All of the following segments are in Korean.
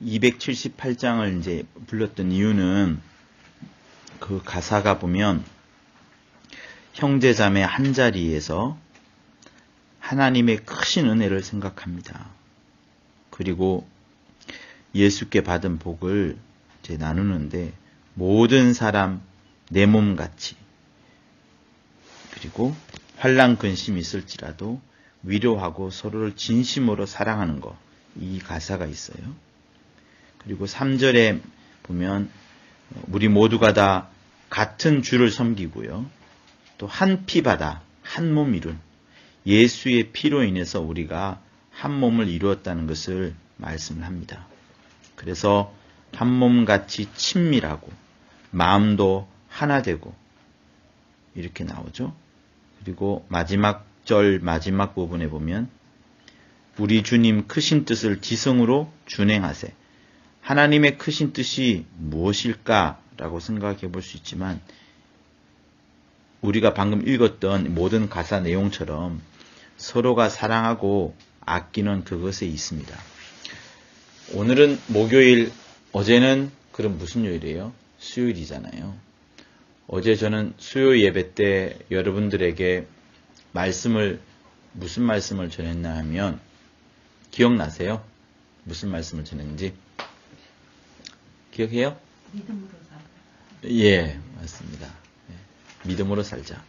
278장을 이제 불렀던 이유는 그 가사가 보면 형제자매 한 자리에서 하나님의 크신 은혜를 생각합니다. 그리고 예수께 받은 복을 이제 나누는데 모든 사람 내 몸같이 그리고 환난 근심이 있을지라도 위로하고 서로를 진심으로 사랑하는 것, 이 가사가 있어요. 그리고 3절에 보면 우리 모두가 다 같은 주를 섬기고요. 또 한 피바다 한 몸 이룬 예수의 피로 인해서 우리가 한 몸을 이루었다는 것을 말씀을 합니다. 그래서 한 몸같이 친밀하고 마음도 하나 되고 이렇게 나오죠. 그리고 마지막 절 마지막 부분에 보면 우리 주님 크신 뜻을 지성으로 준행하세. 하나님의 크신 뜻이 무엇일까라고 생각해 볼 수 있지만 우리가 방금 읽었던 모든 가사 내용처럼 서로가 사랑하고 아끼는 그것에 있습니다. 오늘은 목요일, 어제는 그럼 무슨 요일이에요? 수요일이잖아요. 어제 저는 수요 예배 때 여러분들에게 무슨 말씀을 전했나 하면 기억나세요? 무슨 말씀을 전했는지? 기억해요? 믿음으로 살자. 예, 맞습니다. 예, 믿음으로 살자.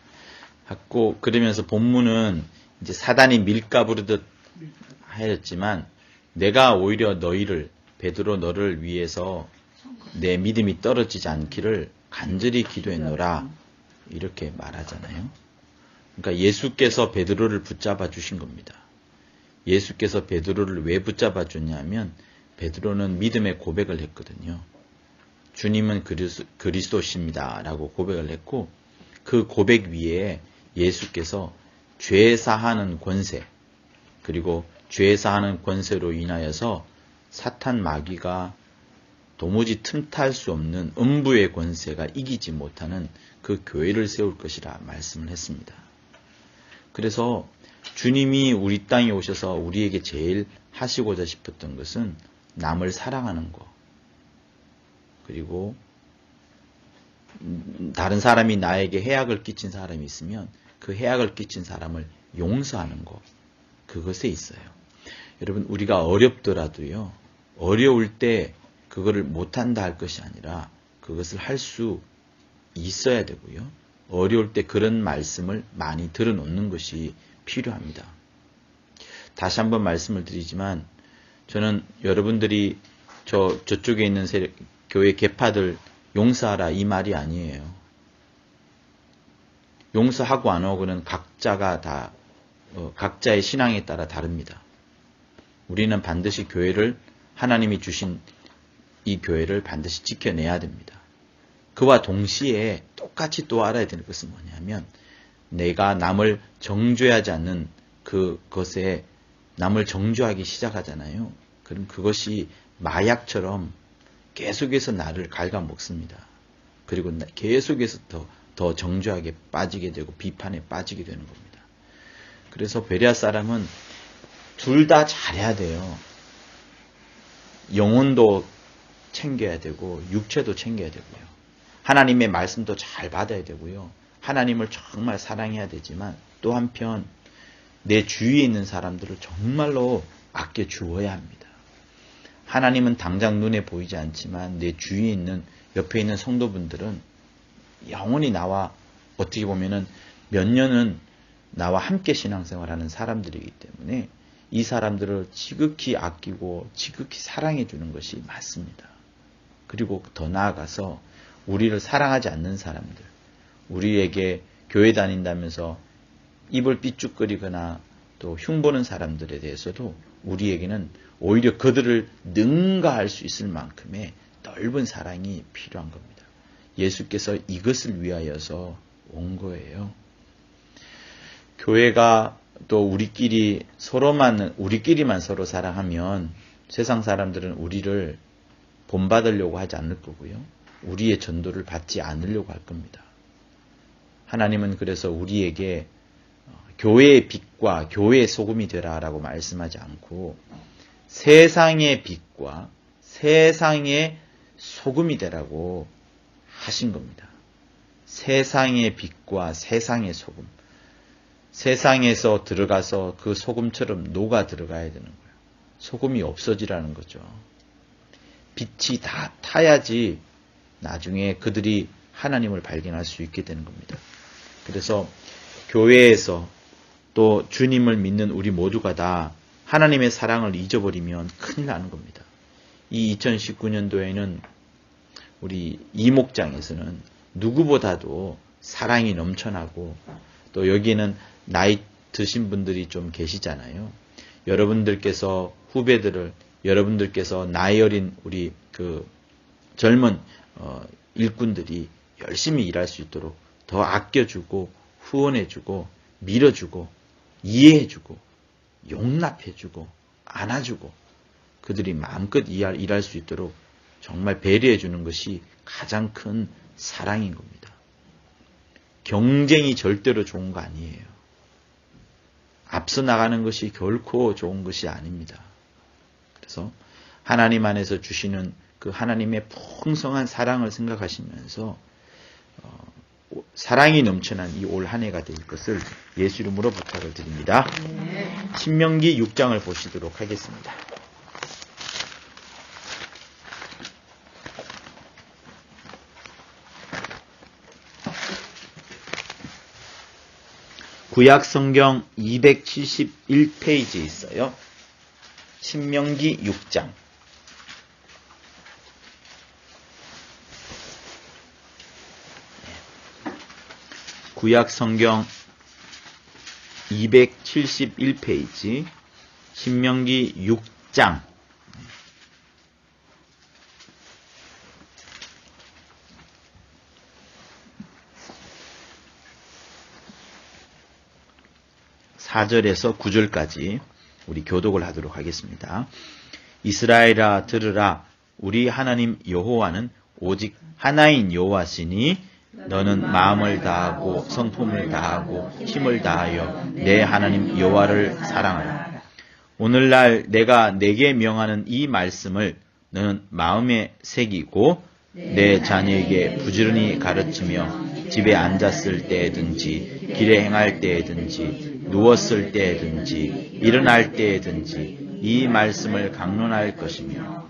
하고 그러면서 본문은 이제 사단이 밀가부르듯 하였지만 내가 오히려 너희를 베드로 너를 위해서 내 믿음이 떨어지지 않기를 간절히 기도했노라 이렇게 말하잖아요. 그러니까 예수께서 베드로를 붙잡아 주신 겁니다. 예수께서 베드로를 왜 붙잡아 줬냐면 베드로는 믿음의 고백을 했거든요. 주님은 그리스도십니다 라고 고백을 했고 그 고백 위에 예수께서 죄 사하는 권세 그리고 죄 사하는 권세로 인하여서 사탄 마귀가 도무지 틈탈 수 없는 음부의 권세가 이기지 못하는 그 교회를 세울 것이라 말씀을 했습니다. 그래서 주님이 우리 땅에 오셔서 우리에게 제일 하시고자 싶었던 것은 남을 사랑하는 것. 그리고 다른 사람이 나에게 해악을 끼친 사람이 있으면 그 해악을 끼친 사람을 용서하는 것. 그것에 있어요. 여러분 우리가 어렵더라도요. 어려울 때 그거를 못한다 할 것이 아니라 그것을 할 수 있어야 되고요. 어려울 때 그런 말씀을 많이 들어놓는 것이 필요합니다. 다시 한번 말씀을 드리지만 저는 여러분들이 저쪽에 있는 교회 계파들 용서하라 이 말이 아니에요. 용서하고 안 하고는 각자가 다 각자의 신앙에 따라 다릅니다. 우리는 반드시 교회를 하나님이 주신 이 교회를 반드시 지켜내야 됩니다. 그와 동시에 똑같이 또 알아야 되는 것은 뭐냐면 내가 남을 정죄하지 않는 그것에 남을 정죄하기 시작하잖아요. 그럼 그것이 마약처럼 계속해서 나를 갉아먹습니다. 그리고 계속해서 더 정죄하게 빠지게 되고 비판에 빠지게 되는 겁니다. 그래서 베레아 사람은 둘 다 잘해야 돼요. 영혼도 챙겨야 되고 육체도 챙겨야 되고요. 하나님의 말씀도 잘 받아야 되고요. 하나님을 정말 사랑해야 되지만 또 한편 내 주위에 있는 사람들을 정말로 아껴 주어야 합니다. 하나님은 당장 눈에 보이지 않지만 내 주위에 있는 옆에 있는 성도분들은 영원히 나와 어떻게 보면은 몇 년은 나와 함께 신앙생활하는 사람들이기 때문에 이 사람들을 지극히 아끼고 지극히 사랑해 주는 것이 맞습니다. 그리고 더 나아가서 우리를 사랑하지 않는 사람들, 우리에게 교회 다닌다면서 입을 삐죽거리거나 또 흉보는 사람들에 대해서도 우리에게는 오히려 그들을 능가할 수 있을 만큼의 넓은 사랑이 필요한 겁니다. 예수께서 이것을 위하여서 온 거예요. 교회가 또 우리끼리만 서로 사랑하면 세상 사람들은 우리를 본받으려고 하지 않을 거고요. 우리의 전도를 받지 않으려고 할 겁니다. 하나님은 그래서 우리에게 교회의 빛과 교회의 소금이 되라라고 말씀하지 않고 세상의 빛과 세상의 소금이 되라고 하신 겁니다. 세상의 빛과 세상의 소금. 세상에서 들어가서 그 소금처럼 녹아 들어가야 되는 거예요. 소금이 없어지라는 거죠. 빛이 다 타야지 나중에 그들이 하나님을 발견할 수 있게 되는 겁니다. 그래서 교회에서 또 주님을 믿는 우리 모두가 다 하나님의 사랑을 잊어버리면 큰일 나는 겁니다. 이 2019년도에는 우리 이목장에서는 누구보다도 사랑이 넘쳐나고 또 여기에는 나이 드신 분들이 좀 계시잖아요. 여러분들께서 후배들을 여러분들께서 나이 어린 우리 그 젊은 일꾼들이 열심히 일할 수 있도록 더 아껴주고 후원해주고 밀어주고 이해해주고 용납해주고 안아주고 그들이 마음껏 일할 수 있도록 정말 배려해주는 것이 가장 큰 사랑인 겁니다. 경쟁이 절대로 좋은 거 아니에요. 앞서 나가는 것이 결코 좋은 것이 아닙니다. 그래서 하나님 안에서 주시는 그 하나님의 풍성한 사랑을 생각하시면서 사랑이 넘쳐난 이 올 한 해가 될 것을 예수 이름으로 부탁을 드립니다. 신명기 6장을 보시도록 하겠습니다. 구약 성경 271페이지에 있어요. 신명기 6장. 구약 성경 271페이지 신명기 6장. (4절에서) (9절까지) 우리 교독을 하도록 하겠습니다. 이스라엘아 들으라. 우리 하나님 여호와는 오직 하나인 여호와시니 너는 마음을 다하고 성품을 다하고 힘을 다하여 내 하나님 여호와를 사랑하라. 오늘날 내가 내게 명하는 이 말씀을 너는 마음에 새기고 내 자녀에게 부지런히 가르치며 집에 앉았을 때든지 길에 행할 때든지 누웠을 때든지 일어날 때든지 이 말씀을 강론할 것이며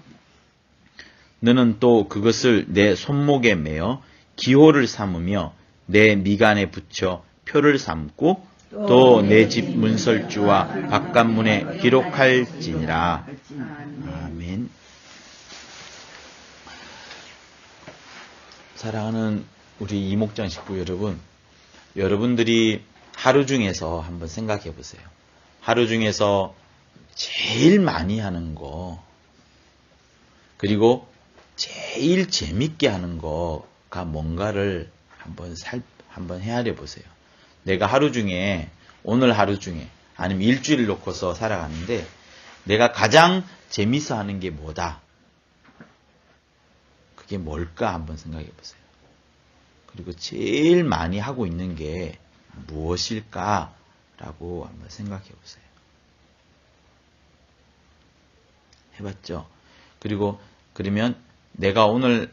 너는 또 그것을 내 손목에 매어 기호를 삼으며 내 미간에 붙여 표를 삼고 또 내 집 문설주와 바깥문에 기록할지니라. 아멘. 사랑하는 우리 이목장 식구 여러분, 여러분들이 하루 중에서 한번 생각해 보세요. 하루 중에서 제일 많이 하는 거, 그리고 제일 재밌게 하는 거가 뭔가를 한번 헤아려 보세요. 내가 하루 중에, 오늘 하루 중에, 아니면 일주일 놓고서 살아가는데, 내가 가장 재밌어 하는 게 뭐다? 그게 뭘까 한번 생각해 보세요. 그리고 제일 많이 하고 있는 게 무엇일까라고 한번 생각해 보세요. 해봤죠? 그리고 그러면 내가 오늘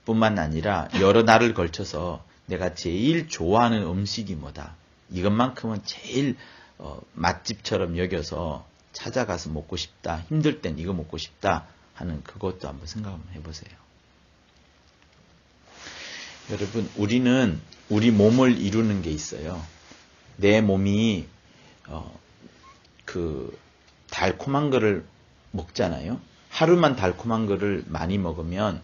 뿐만 아니라 여러 날을 걸쳐서 내가 제일 좋아하는 음식이 뭐다. 이것만큼은 제일 맛집처럼 여겨서 찾아가서 먹고 싶다. 힘들 땐 이거 먹고 싶다 하는 그것도 한번 생각 한번 해보세요. 여러분, 우리는 우리 몸을 이루는 게 있어요. 내 몸이 그 달콤한 거를 먹잖아요. 하루만 달콤한 거를 많이 먹으면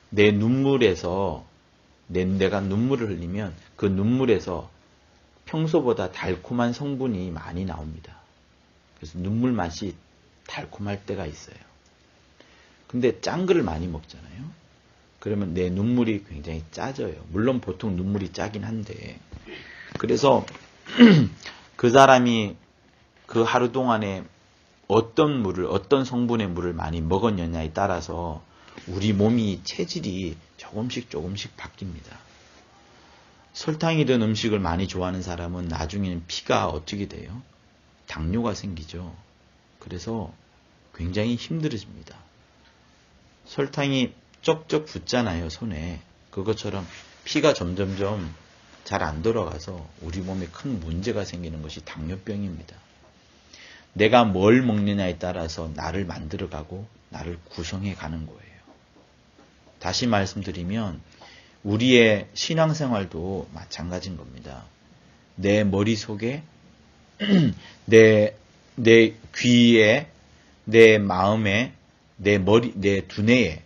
내 눈물에서 내가 눈물을 흘리면 그 눈물에서 평소보다 달콤한 성분이 많이 나옵니다. 그래서 눈물 맛이 달콤할 때가 있어요. 근데 짠 거를 많이 먹잖아요. 그러면 내 눈물이 굉장히 짜져요. 물론 보통 눈물이 짜긴 한데. 그래서 그 사람이 그 하루 동안에 어떤 물을, 어떤 성분의 물을 많이 먹었느냐에 따라서 우리 몸이 체질이 조금씩 바뀝니다. 설탕이 든 음식을 많이 좋아하는 사람은 나중에는 피가 어떻게 돼요? 당뇨가 생기죠. 그래서 굉장히 힘들어집니다. 설탕이 쩍쩍 붙잖아요, 손에. 그것처럼 피가 점점점 잘 안 돌아가서 우리 몸에 큰 문제가 생기는 것이 당뇨병입니다. 내가 뭘 먹느냐에 따라서 나를 만들어가고 나를 구성해 가는 거예요. 다시 말씀드리면 우리의 신앙생활도 마찬가지인 겁니다. 내 머릿속에 내 귀에 내 마음에 내 두뇌에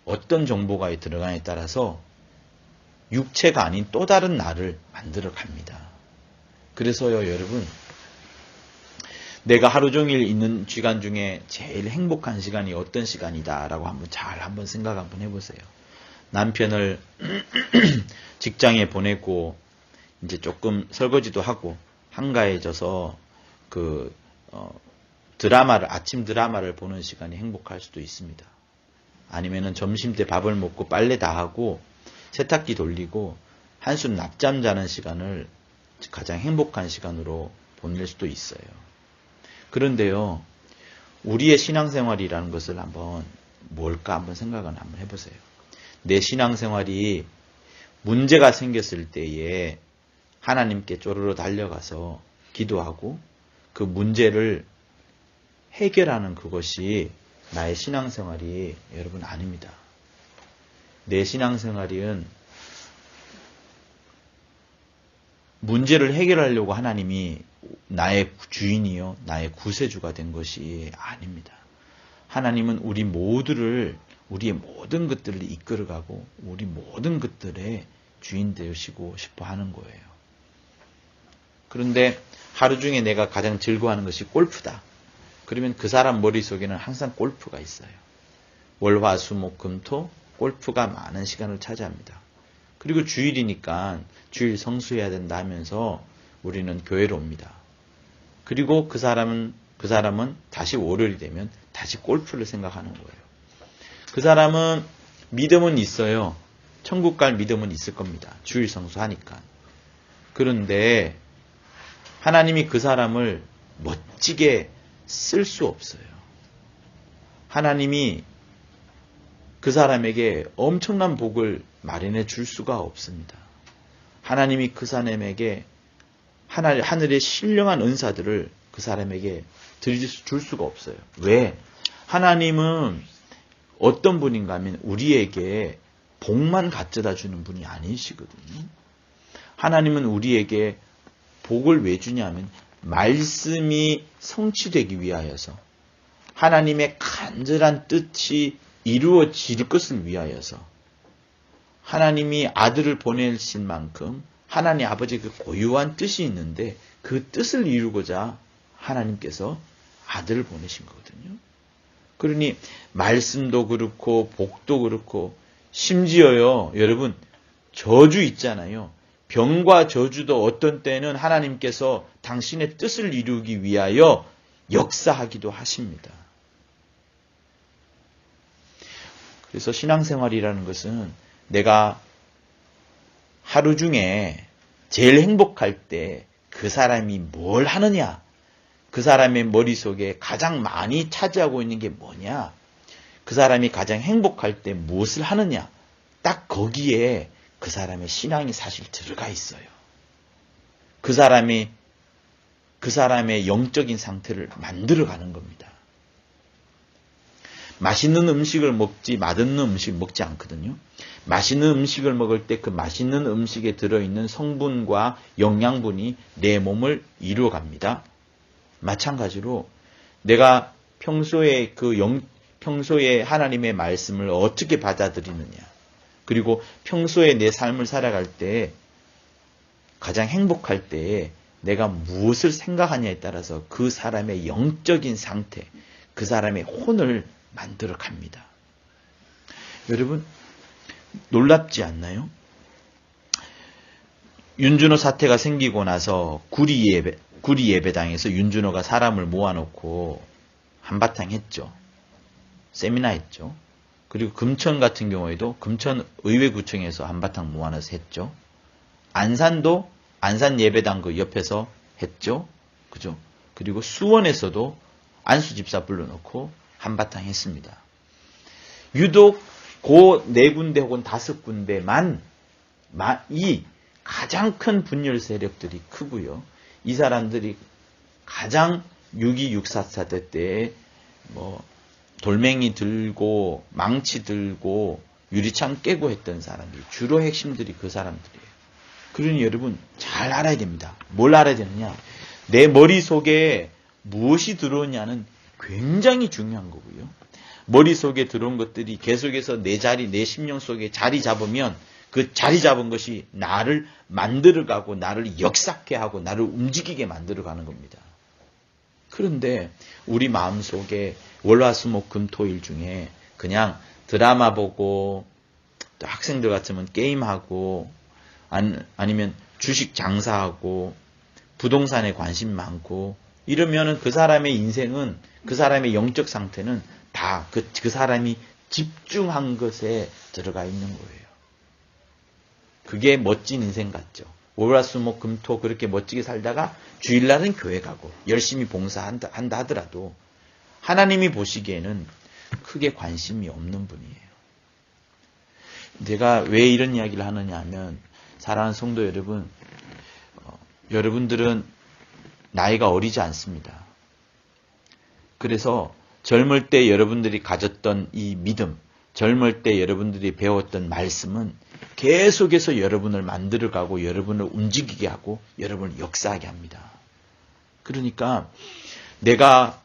어떤 정보가 들어가냐에 따라서 육체가 아닌 또 다른 나를 만들어 갑니다. 그래서요, 여러분, 내가 하루 종일 있는 시간 중에 제일 행복한 시간이 어떤 시간이다라고 한번 생각 한번 해보세요. 남편을 직장에 보내고 이제 조금 설거지도 하고 한가해져서 아침 드라마를 보는 시간이 행복할 수도 있습니다. 아니면은 점심 때 밥을 먹고 빨래 다 하고 세탁기 돌리고 한숨 낮잠 자는 시간을 가장 행복한 시간으로 보낼 수도 있어요. 그런데요, 우리의 신앙생활이라는 것을 뭘까 한번 생각을 한번 해보세요. 내 신앙생활이 문제가 생겼을 때에 하나님께 쪼르르 달려가서 기도하고 그 문제를 해결하는 그것이 나의 신앙생활이 여러분 아닙니다. 내 신앙생활은 문제를 해결하려고 하나님이 나의 주인이요, 나의 구세주가 된 것이 아닙니다. 하나님은 우리의 모든 것들을 이끌어가고 우리 모든 것들의 주인 되시고 싶어 하는 거예요. 그런데 하루 중에 내가 가장 즐거워하는 것이 골프다. 그러면 그 사람 머릿속에는 항상 골프가 있어요. 월, 화, 수, 목, 금, 토 골프가 많은 시간을 차지합니다. 그리고 주일이니까 주일 성수해야 된다 하면서 우리는 교회로 옵니다. 그리고 그 사람은 다시 월요일이 되면 다시 골프를 생각하는 거예요. 그 사람은 믿음은 있어요. 천국 갈 믿음은 있을 겁니다. 주일 성수하니까. 그런데 하나님이 그 사람을 멋지게 쓸 수 없어요. 하나님이 그 사람에게 엄청난 복을 마련해 줄 수가 없습니다. 하나님이 그 사람에게 하늘의 신령한 은사들을 그 사람에게 줄 수가 없어요. 왜? 하나님은 어떤 분인가 하면 우리에게 복만 가져다 주는 분이 아니시거든요. 하나님은 우리에게 복을 왜 주냐 하면 말씀이 성취되기 위하여서 하나님의 간절한 뜻이 이루어질 것을 위하여서 하나님이 아들을 보내신 만큼 하나님 아버지의 그 고유한 뜻이 있는데 그 뜻을 이루고자 하나님께서 아들을 보내신 거거든요. 그러니 말씀도 그렇고 복도 그렇고 심지어요, 여러분 저주 있잖아요. 병과 저주도 어떤 때는 하나님께서 당신의 뜻을 이루기 위하여 역사하기도 하십니다. 그래서 신앙생활이라는 것은 내가 하루 중에 제일 행복할 때 그 사람이 뭘 하느냐, 그 사람의 머릿속에 가장 많이 차지하고 있는 게 뭐냐, 그 사람이 가장 행복할 때 무엇을 하느냐, 딱 거기에 그 사람의 신앙이 사실 들어가 있어요. 그 사람의 영적인 상태를 만들어가는 겁니다. 맛있는 음식을 먹지 맛없는 음식을 먹지 않거든요. 맛있는 음식을 먹을 때 그 맛있는 음식에 들어있는 성분과 영양분이 내 몸을 이루어갑니다. 마찬가지로 내가 평소에 평소에 하나님의 말씀을 어떻게 받아들이느냐, 그리고 평소에 내 삶을 살아갈 때 가장 행복할 때 내가 무엇을 생각하냐에 따라서 그 사람의 영적인 상태, 그 사람의 혼을 만들어 갑니다. 여러분 놀랍지 않나요? 윤준호 사태가 생기고 나서 구리 예배당에서 윤준호가 사람을 모아놓고 한바탕 했죠. 세미나 했죠. 그리고 금천 같은 경우에도 금천 의회구청에서 한바탕 모아놔서 했죠. 안산도 안산 예배당 그 옆에서 했죠. 그죠? 그리고 수원에서도 안수 집사 불러놓고 한바탕 했습니다. 유독 그 4군데 혹은 5군데만 이 가장 큰 분열 세력들이 크고요. 이 사람들이 가장 6.2, 6.4 사태 때에 돌멩이 들고 망치 들고 유리창 깨고 했던 사람들이 주로 핵심들이 그 사람들이에요. 그러니 여러분 잘 알아야 됩니다. 뭘 알아야 되느냐? 내 머릿속에 무엇이 들어오냐는 굉장히 중요한 거고요. 머릿속에 들어온 것들이 계속해서 내 심령 속에 자리 잡으면 그 자리 잡은 것이 나를 만들어가고 나를 역사케 하고 나를 움직이게 만들어가는 겁니다. 그런데 우리 마음속에 월화수목금토일 중에 그냥 드라마 보고 또 학생들 같으면 게임하고 아니면 주식 장사하고 부동산에 관심 많고 이러면은 그 사람의 인생은 그 사람의 영적 상태는 다 그 사람이 집중한 것에 들어가 있는 거예요. 그게 멋진 인생 같죠. 월화수목금토 그렇게 멋지게 살다가 주일날은 교회 가고 열심히 봉사한다 하더라도 하나님이 보시기에는 크게 관심이 없는 분이에요. 제가 왜 이런 이야기를 하느냐 하면 사랑하는 성도 여러분, 여러분들은 나이가 어리지 않습니다. 그래서 젊을 때 여러분들이 가졌던 이 믿음, 젊을 때 여러분들이 배웠던 말씀은 계속해서 여러분을 만들어가고 여러분을 움직이게 하고 여러분을 역사하게 합니다. 그러니까 내가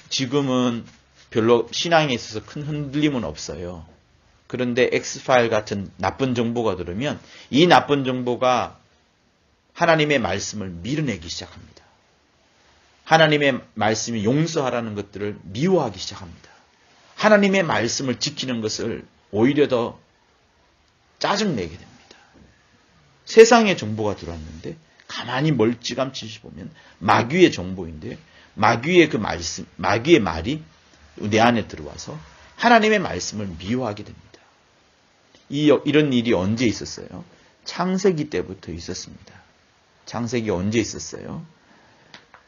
지금은 별로 신앙에 있어서 큰 흔들림은 없어요. 그런데 X파일 같은 나쁜 정보가 들으면 이 나쁜 정보가 하나님의 말씀을 밀어내기 시작합니다. 하나님의 말씀이 용서하라는 것들을 미워하기 시작합니다. 하나님의 말씀을 지키는 것을 오히려 더 짜증내게 됩니다. 세상의 정보가 들어왔는데 가만히 멀찌감치 보면 마귀의 정보인데 마귀의 그 말씀, 마귀의 말이 내 안에 들어와서 하나님의 말씀을 미워하게 됩니다. 이런 일이 언제 있었어요? 창세기 때부터 있었습니다. 창세기 언제 있었어요?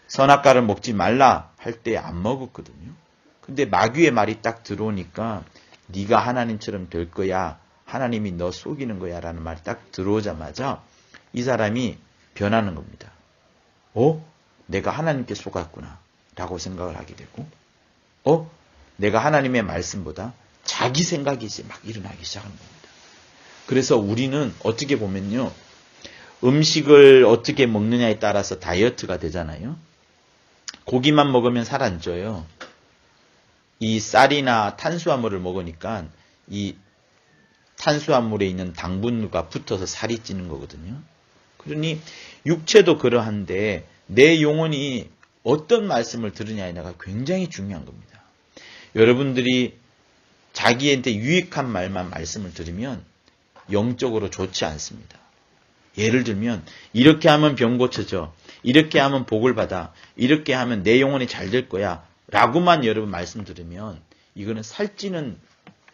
선악과를 먹지 말라 할 때 안 먹었거든요. 근데 마귀의 말이 딱 들어오니까 네가 하나님처럼 될 거야. 하나님이 너 속이는 거야 라는 말이 딱 들어오자마자 이 사람이 변하는 겁니다. 내가 하나님께 속았구나 라고 생각을 하게 되고 내가 하나님의 말씀보다 자기 생각이 이제 막 일어나기 시작하는 겁니다. 그래서 우리는 어떻게 보면요. 음식을 어떻게 먹느냐에 따라서 다이어트가 되잖아요. 고기만 먹으면 살 안 쪄요. 이 쌀이나 탄수화물을 먹으니까 이 탄수화물에 있는 당분류가 붙어서 살이 찌는 거거든요. 그러니 육체도 그러한데 내 영혼이 어떤 말씀을 들으냐에 굉장히 중요한 겁니다. 여러분들이 자기한테 유익한 말만 말씀을 들으면 영적으로 좋지 않습니다. 예를 들면 이렇게 하면 병 고쳐져, 이렇게 하면 복을 받아, 이렇게 하면 내 영혼이 잘 될 거야 라고만 여러분 말씀 들으면 이거는 살찌는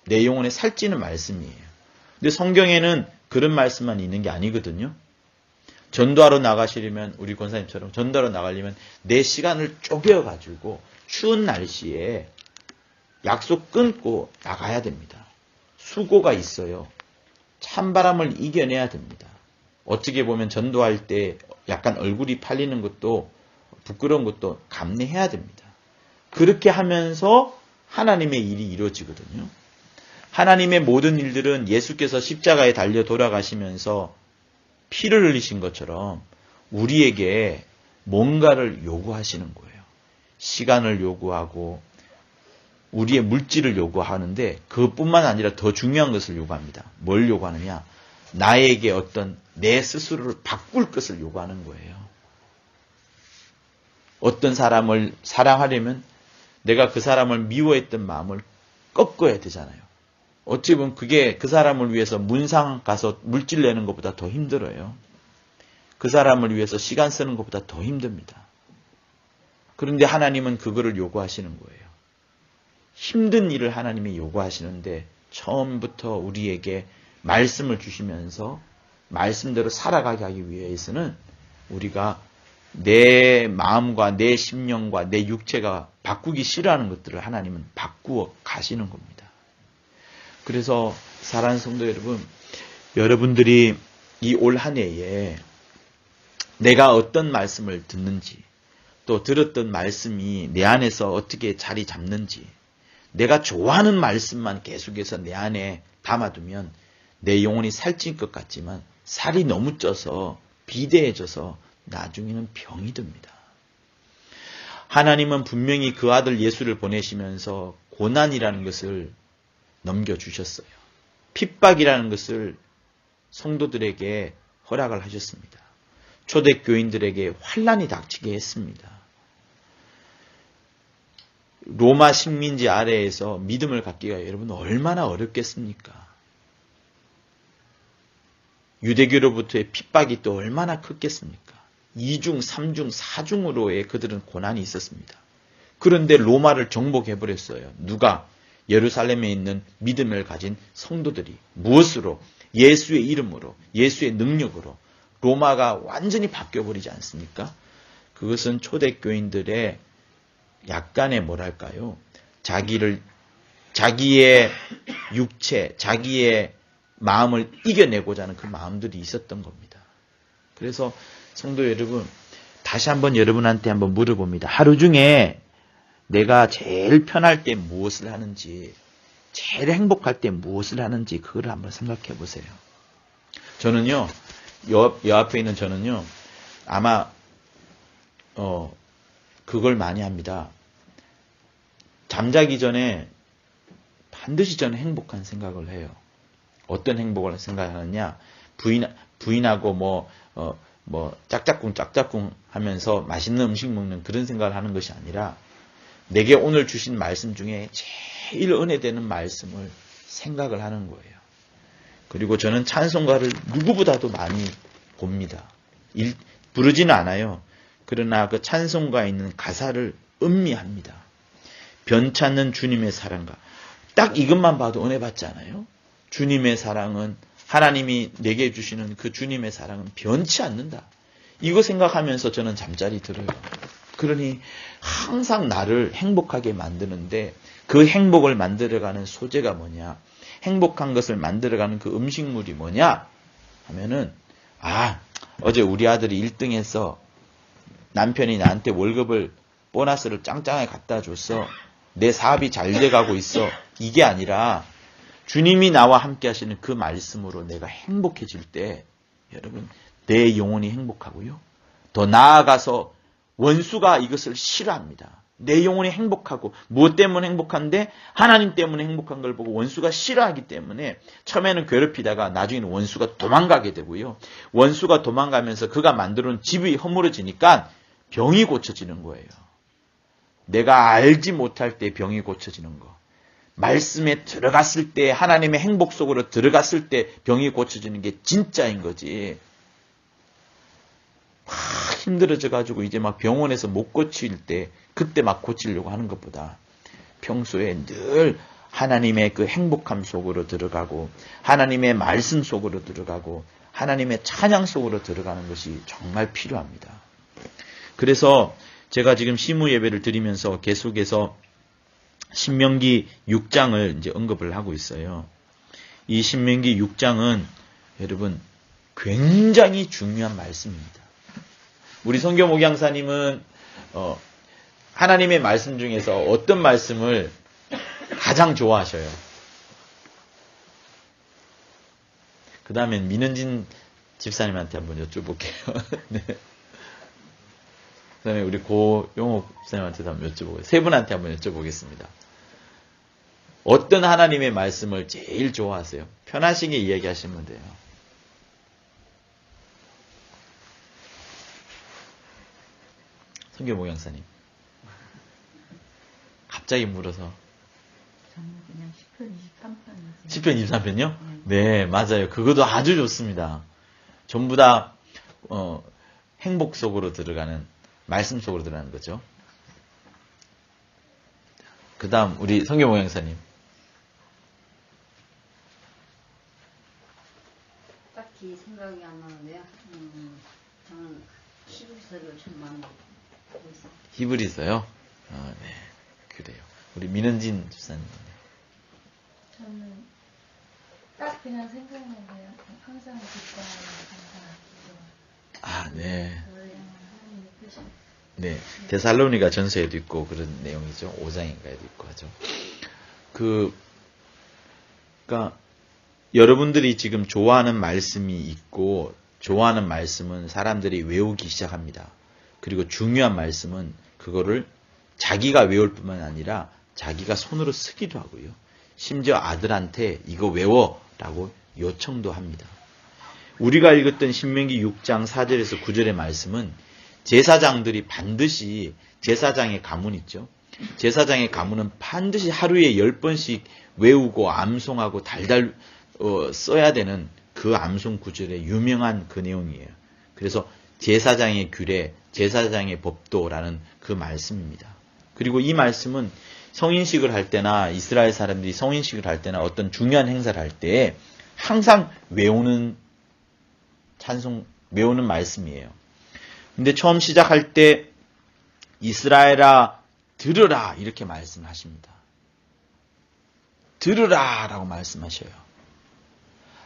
내 영혼에 살찌는 말씀이에요. 근데 성경에는 그런 말씀만 있는 게 아니거든요. 전도하러 나가시려면 우리 권사님처럼 전도하러 나가려면 내 시간을 쪼개가지고 추운 날씨에 약속 끊고 나가야 됩니다. 수고가 있어요. 찬바람을 이겨내야 됩니다. 어떻게 보면 전도할 때 약간 얼굴이 팔리는 것도 부끄러운 것도 감내해야 됩니다. 그렇게 하면서 하나님의 일이 이루어지거든요. 하나님의 모든 일들은 예수께서 십자가에 달려 돌아가시면서 피를 흘리신 것처럼 우리에게 뭔가를 요구하시는 거예요. 시간을 요구하고 우리의 물질을 요구하는데 그것뿐만 아니라 더 중요한 것을 요구합니다. 뭘 요구하느냐? 나에게 어떤 내 스스로를 바꿀 것을 요구하는 거예요. 어떤 사람을 사랑하려면 내가 그 사람을 미워했던 마음을 꺾어야 되잖아요. 어찌 보면 그게 그 사람을 위해서 문상 가서 물질 내는 것보다 더 힘들어요. 그 사람을 위해서 시간 쓰는 것보다 더 힘듭니다. 그런데 하나님은 그거를 요구하시는 거예요. 힘든 일을 하나님이 요구하시는데 처음부터 우리에게 말씀을 주시면서 말씀대로 살아가게 하기 위해서는 우리가 내 마음과 내 심령과 내 육체가 바꾸기 싫어하는 것들을 하나님은 바꾸어 가시는 겁니다. 그래서 사랑하는 성도 여러분, 여러분들이 이 올 한 해에 내가 어떤 말씀을 듣는지, 또 들었던 말씀이 내 안에서 어떻게 자리 잡는지, 내가 좋아하는 말씀만 계속해서 내 안에 담아두면 내 영혼이 살찐 것 같지만 살이 너무 쪄서 비대해져서 나중에는 병이 듭니다. 하나님은 분명히 그 아들 예수를 보내시면서 고난이라는 것을 넘겨주셨어요. 핍박이라는 것을 성도들에게 허락을 하셨습니다. 초대교인들에게 환난이 닥치게 했습니다. 로마 식민지 아래에서 믿음을 갖기가 여러분 얼마나 어렵겠습니까? 유대교로부터의 핍박이 또 얼마나 컸겠습니까? 2중, 3중, 4중으로의 그들은 고난이 있었습니다. 그런데 로마를 정복해버렸어요. 누가? 예루살렘에 있는 믿음을 가진 성도들이. 무엇으로? 예수의 이름으로, 예수의 능력으로. 로마가 완전히 바뀌어버리지 않습니까? 그것은 초대교인들의 약간의 뭐랄까요? 자기의 육체, 자기의 마음을 이겨내고자 하는 그 마음들이 있었던 겁니다. 그래서 성도 여러분, 다시 한번 여러분한테 한번 물어봅니다. 하루 중에 내가 제일 편할 때 무엇을 하는지, 제일 행복할 때 무엇을 하는지 그걸 한번 생각해 보세요. 저는요, 여 앞에 있는 저는요, 아마 그걸 많이 합니다. 잠자기 전에 반드시 저는 행복한 생각을 해요. 어떤 행복을 생각하느냐? 부인하고 짝짝꿍 하면서 맛있는 음식 먹는 그런 생각을 하는 것이 아니라 내게 오늘 주신 말씀 중에 제일 은혜되는 말씀을 생각을 하는 거예요. 그리고 저는 찬송가를 누구보다도 많이 봅니다. 부르지는 않아요. 그러나 그 찬송가에 있는 가사를 음미합니다. 변찮는 주님의 사랑과 딱 이것만 봐도 은혜 받지 않아요? 주님의 사랑은 하나님이 내게 주시는 그 주님의 사랑은 변치 않는다. 이거 생각하면서 저는 잠자리 들어요. 그러니 항상 나를 행복하게 만드는데 그 행복을 만들어가는 소재가 뭐냐? 행복한 것을 만들어가는 그 음식물이 뭐냐? 하면은 어제 우리 아들이 1등해서 남편이 나한테 월급을 보너스를 짱짱하게 갖다 줬어. 내 사업이 잘 돼가고 있어. 이게 아니라 주님이 나와 함께 하시는 그 말씀으로 내가 행복해질 때 여러분 내 영혼이 행복하고요. 더 나아가서 원수가 이것을 싫어합니다. 내 영혼이 행복하고 무엇 때문에 행복한데 하나님 때문에 행복한 걸 보고 원수가 싫어하기 때문에 처음에는 괴롭히다가 나중에는 원수가 도망가게 되고요. 원수가 도망가면서 그가 만들어놓은 집이 허물어지니까 병이 고쳐지는 거예요. 내가 알지 못할 때 병이 고쳐지는 거. 말씀에 들어갔을 때 하나님의 행복 속으로 들어갔을 때 병이 고쳐지는 게 진짜인 거지. 막 힘들어져 가지고 이제 막 병원에서 못 고칠 때 그때 막 고치려고 하는 것보다 평소에 늘 하나님의 그 행복함 속으로 들어가고 하나님의 말씀 속으로 들어가고 하나님의 찬양 속으로 들어가는 것이 정말 필요합니다. 그래서 제가 지금 시무 예배를 드리면서 계속해서 신명기 6장을 이제 언급을 하고 있어요. 이 신명기 6장은 여러분 굉장히 중요한 말씀입니다. 우리 성교 목양사님은 하나님의 말씀 중에서 어떤 말씀을 가장 좋아하셔요? 그 다음엔 민은진 집사님한테 한번 여쭤볼게요. 네. 그 다음에 우리 고용옥 집사님한테도 한번 여쭤보고 세 분한테 한번 여쭤보겠습니다. 어떤 하나님의 말씀을 제일 좋아하세요? 편하시게 이야기하시면 돼요. 성교 목양사님. 갑자기 물어서. 저는 그냥 10편 23편이죠. 10편 23편요? 네, 맞아요. 그것도 아주 좋습니다. 전부 다 행복 속으로 들어가는 말씀 속으로 들어가는 거죠. 그 다음 우리 성교 목양사님. 딱히 생각이 안 나는데요. 저는 히브리서를 좀 많이 보고 있어요. 히브리서요? 네, 그래요. 우리 민은진 집사님. 저는 딱 그냥 생각나는데요. 항상 기뻐하는 항상 기뻐. 네. 하나님의 뜻이. 네. 데살로니가 전서에도 있고 그런 내용이죠. 5장인가에도 있고 하죠. 그러니까 여러분들이 지금 좋아하는 말씀이 있고 좋아하는 말씀은 사람들이 외우기 시작합니다. 그리고 중요한 말씀은 그거를 자기가 외울 뿐만 아니라 자기가 손으로 쓰기도 하고요. 심지어 아들한테 이거 외워라고 요청도 합니다. 우리가 읽었던 신명기 6장 4절에서 9절의 말씀은 제사장들이 반드시 제사장의 가문 있죠. 제사장의 가문은 반드시 하루에 10번씩 외우고 암송하고 달달 써야 되는 그 암송 구절의 유명한 그 내용이에요. 그래서 제사장의 규례, 제사장의 법도라는 그 말씀입니다. 그리고 이 말씀은 성인식을 할 때나 이스라엘 사람들이 성인식을 할 때나 어떤 중요한 행사를 할 때 항상 외우는 말씀이에요. 근데 처음 시작할 때 이스라엘아 들으라 이렇게 말씀하십니다. 들으라 라고 말씀하셔요.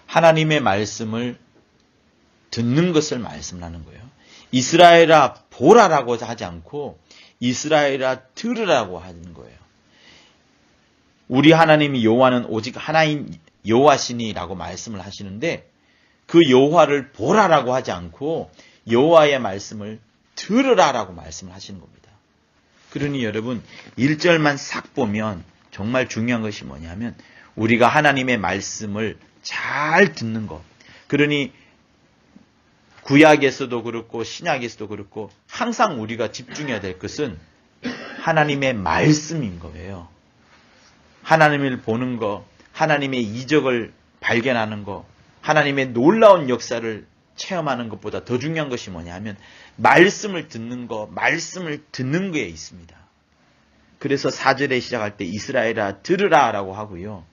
하나님의 말씀을 듣는 것을 말씀하는 거예요. 이스라엘아 보라라고 하지 않고 이스라엘아 들으라고 하는 거예요. 우리 하나님이 여호와는 오직 하나님 여호와시니라고 말씀을 하시는데 그 여호와를 보라라고 하지 않고 여호와의 말씀을 들으라라고 말씀을 하시는 겁니다. 그러니 여러분 1절만 싹 보면 정말 중요한 것이 뭐냐면 우리가 하나님의 말씀을 잘 듣는 것. 그러니 구약에서도 그렇고 신약에서도 그렇고 항상 우리가 집중해야 될 것은 하나님의 말씀인 거예요. 하나님을 보는 것, 하나님의 이적을 발견하는 것, 하나님의 놀라운 역사를 체험하는 것보다 더 중요한 것이 뭐냐면 말씀을 듣는 것, 말씀을 듣는 거에 있습니다. 그래서 4절에 시작할 때 이스라엘아 들으라 라고 하고요.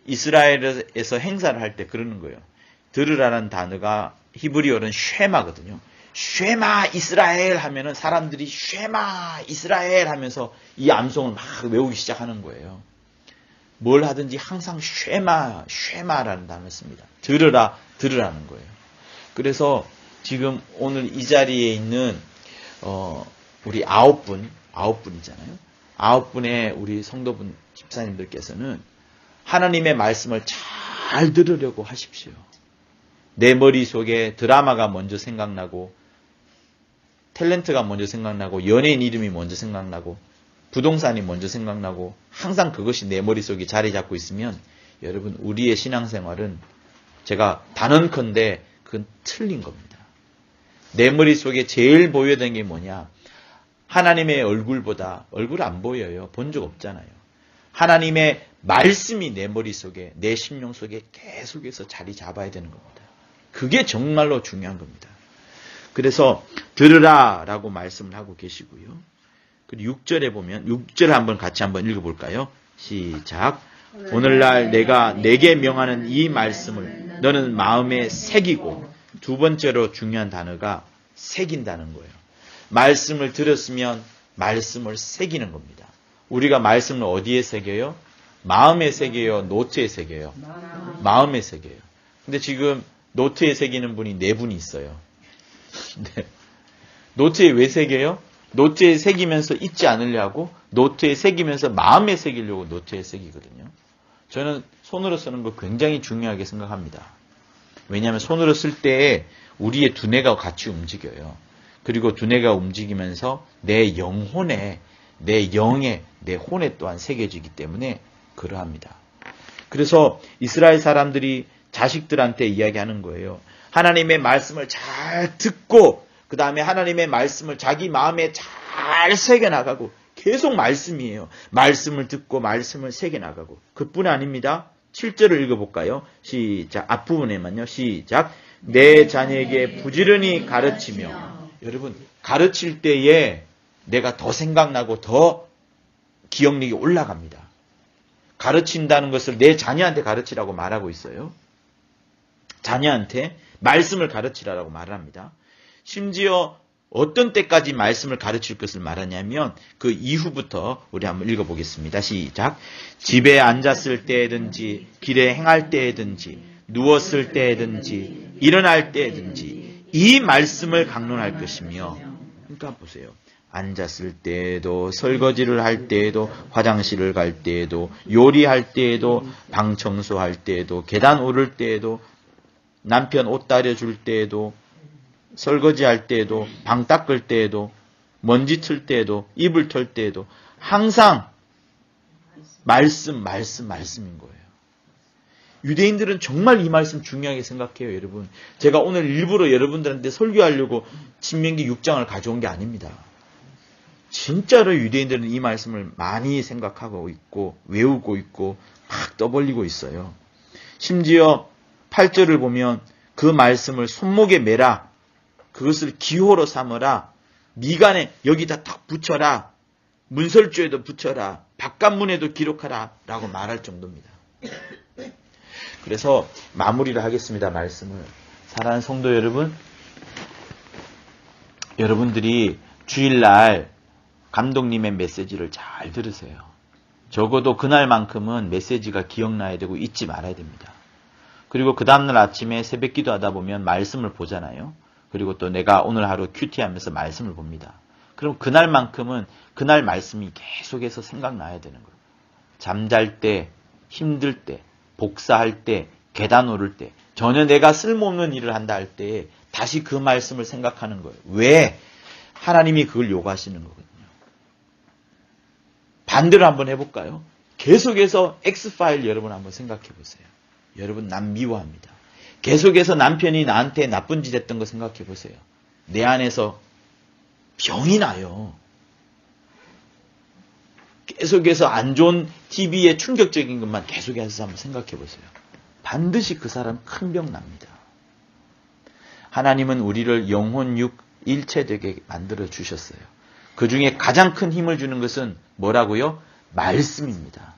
이스라엘에서 행사를 할 때 그러는 거예요. 들으라는 단어가 히브리어는 쉐마거든요. 쉐마 이스라엘 하면은 사람들이 쉐마 이스라엘 하면서 이 암송을 막 외우기 시작하는 거예요. 뭘 하든지 항상 쉐마라는 단어를 씁니다. 들으라는 거예요. 그래서 지금 오늘 이 자리에 있는 우리 9분이잖아요. 9분의 우리 성도분 집사님들께서는 하나님의 말씀을 잘 들으려고 하십시오. 내 머릿속에 드라마가 먼저 생각나고 탤런트가 먼저 생각나고 연예인 이름이 먼저 생각나고 부동산이 먼저 생각나고 항상 그것이 내 머릿속에 자리 잡고 있으면 여러분 우리의 신앙생활은 제가 단언컨대 그건 틀린 겁니다. 내 머릿속에 제일 보여야 되는 게 뭐냐? 하나님의 얼굴보다 얼굴 안 보여요. 본 적 없잖아요. 하나님의 말씀이 내 머릿속에 내 심령 속에 계속해서 자리 잡아야 되는 겁니다. 그게 정말로 중요한 겁니다. 그래서 들으라 라고 말씀을 하고 계시고요. 그리고 6절에 보면 6절 한번 같이 한번 읽어볼까요? 시작. 오늘날 내가 내게 명하는 이 말씀을 너는 마음에 새기고 두 번째로 중요한 단어가 새긴다는 거예요. 말씀을 들었으면 말씀을 새기는 겁니다. 우리가 말씀을 어디에 새겨요? 마음에 새겨요? 노트에 새겨요? 마음에 새겨요. 근데 지금 노트에 새기는 분이 4분이 있어요. 네. 노트에 왜 새겨요? 노트에 새기면서 잊지 않으려고 노트에 새기면서 마음에 새기려고 노트에 새기거든요. 저는 손으로 쓰는 거 굉장히 중요하게 생각합니다. 왜냐하면 손으로 쓸 때 우리의 두뇌가 같이 움직여요. 그리고 두뇌가 움직이면서 내 영혼에, 내 영에, 내 혼에 또한 새겨지기 때문에 그러합니다. 그래서 이스라엘 사람들이 자식들한테 이야기하는 거예요. 하나님의 말씀을 잘 듣고 그 다음에 하나님의 말씀을 자기 마음에 잘 새겨나가고 계속 말씀이에요. 말씀을 듣고 말씀을 새겨나가고 그뿐 아닙니다. 7절을 읽어볼까요? 시작. 앞부분에만요. 시작. 내 자녀에게 부지런히 가르치며 여러분 가르칠 때에 내가 더 생각나고 더 기억력이 올라갑니다. 가르친다는 것을 내 자녀한테 가르치라고 말하고 있어요. 자녀한테 말씀을 가르치라고 말합니다. 심지어 어떤 때까지 말씀을 가르칠 것을 말하냐면 그 이후부터 우리 한번 읽어보겠습니다. 시작. 집에 앉았을 때든지 길에 행할 때든지 누웠을 때든지 일어날 때든지 이 말씀을 강론할 것이며, 그러니까 보세요. 앉았을 때에도, 설거지를 할 때에도, 화장실을 갈 때에도, 요리할 때에도, 방 청소할 때에도, 계단 오를 때에도, 남편 옷 다려줄 때에도, 설거지할 때에도, 방 닦을 때에도, 먼지 틀 때에도, 이불 털 때에도 항상 말씀인 거예요. 유대인들은 정말 이 말씀 중요하게 생각해요, 여러분. 제가 오늘 일부러 여러분들한테 설교하려고 신명기 6장을 가져온 게 아닙니다. 진짜로 유대인들은 이 말씀을 많이 생각하고 있고 외우고 있고 막 떠벌리고 있어요. 심지어 8절을 보면 그 말씀을 손목에 매라, 그것을 기호로 삼으라, 미간에 여기다 딱 붙여라, 문설주에도 붙여라, 바깥문에도 기록하라 라고 말할 정도입니다. 그래서 마무리를 하겠습니다. 말씀을. 사랑하는 성도 여러분, 여러분들이 주일날 감독님의 메시지를 잘 들으세요. 적어도 그날만큼은 메시지가 기억나야 되고 잊지 말아야 됩니다. 그리고 그 다음날 아침에 새벽 기도하다 보면 말씀을 보잖아요. 그리고 또 내가 오늘 하루 큐티하면서 말씀을 봅니다. 그럼 그날만큼은 그날 말씀이 계속해서 생각나야 되는 거예요. 잠잘 때, 힘들 때, 복사할 때, 계단 오를 때, 전혀 내가 쓸모없는 일을 한다 할 때 다시 그 말씀을 생각하는 거예요. 왜? 하나님이 그걸 요구하시는 거거든요. 반대로 한번 해볼까요? 계속해서 X파일 여러분 한번 생각해 보세요. 여러분, 남 미워합니다. 계속해서 남편이 나한테 나쁜 짓 했던 거 생각해 보세요. 내 안에서 병이 나요. 계속해서 안 좋은 TV에 충격적인 것만 계속해서 한번 생각해 보세요. 반드시 그 사람 큰 병 납니다. 하나님은 우리를 영혼, 육, 일체되게 만들어 주셨어요. 그 중에 가장 큰 힘을 주는 것은 뭐라고요? 말씀입니다.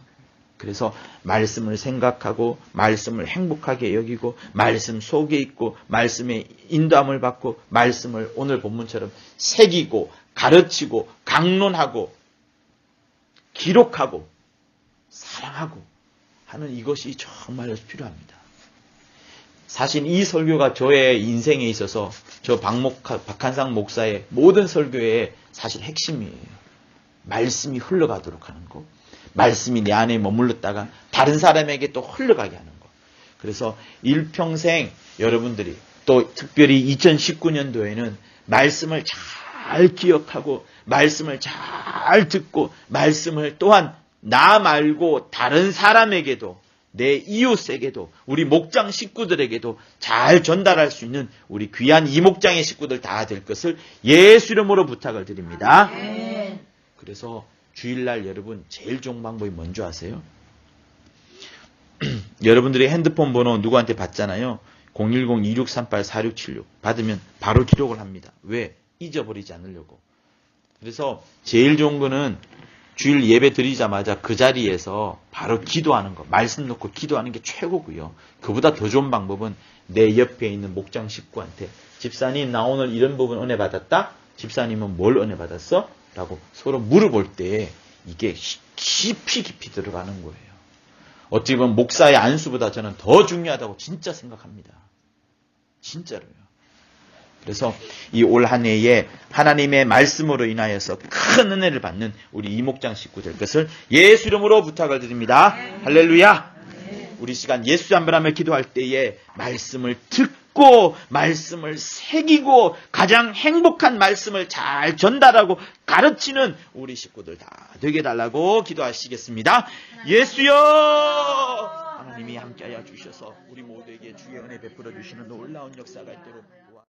그래서 말씀을 생각하고 말씀을 행복하게 여기고 말씀 속에 있고 말씀의 인도함을 받고 말씀을 오늘 본문처럼 새기고 가르치고 강론하고 기록하고 사랑하고 하는 이것이 정말로 필요합니다. 사실 이 설교가 저의 인생에 있어서 저 박한상 목사의 모든 설교의 사실 핵심이에요. 말씀이 흘러가도록 하는 거. 말씀이 내 안에 머물렀다가 다른 사람에게 또 흘러가게 하는 거. 그래서 일평생 여러분들이 또 특별히 2019년도에는 말씀을 잘 기억하고 말씀을 잘 듣고 말씀을 또한 나 말고 다른 사람에게도 내 이웃에게도 우리 목장 식구들에게도 잘 전달할 수 있는 우리 귀한 이 목장의 식구들 다 될 것을 예수 이름으로 부탁을 드립니다. 그래서 주일날 여러분 제일 좋은 방법이 뭔지 아세요? 여러분들이 핸드폰 번호 누구한테 받잖아요. 010-2638-4676 받으면 바로 기록을 합니다. 왜? 잊어버리지 않으려고. 그래서 제일 좋은 거는 주일 예배 드리자마자 그 자리에서 바로 기도하는 거, 말씀 놓고 기도하는 게 최고고요. 그보다 더 좋은 방법은 내 옆에 있는 목장 식구한테 집사님 나 오늘 이런 부분 은혜 받았다? 집사님은 뭘 은혜 받았어? 라고 서로 물어볼 때 이게 깊이 들어가는 거예요. 어찌 보면 목사의 안수보다 저는 더 중요하다고 진짜 생각합니다. 진짜로요. 그래서 이 올 한 해에 하나님의 말씀으로 인하여서 큰 은혜를 받는 우리 이목장 식구 될 것을 예수 이름으로 부탁을 드립니다. 할렐루야. 우리 시간 예수 한번하며 기도할 때에 말씀을 듣고 말씀을 새기고 가장 행복한 말씀을 잘 전달하고 가르치는 우리 식구들 다 되게 달라고 기도하시겠습니다. 예수여! 하나님이 함께하여 주셔서 우리 모두에게 주의 은혜 베풀어 주시는 놀라운 역사가 있도록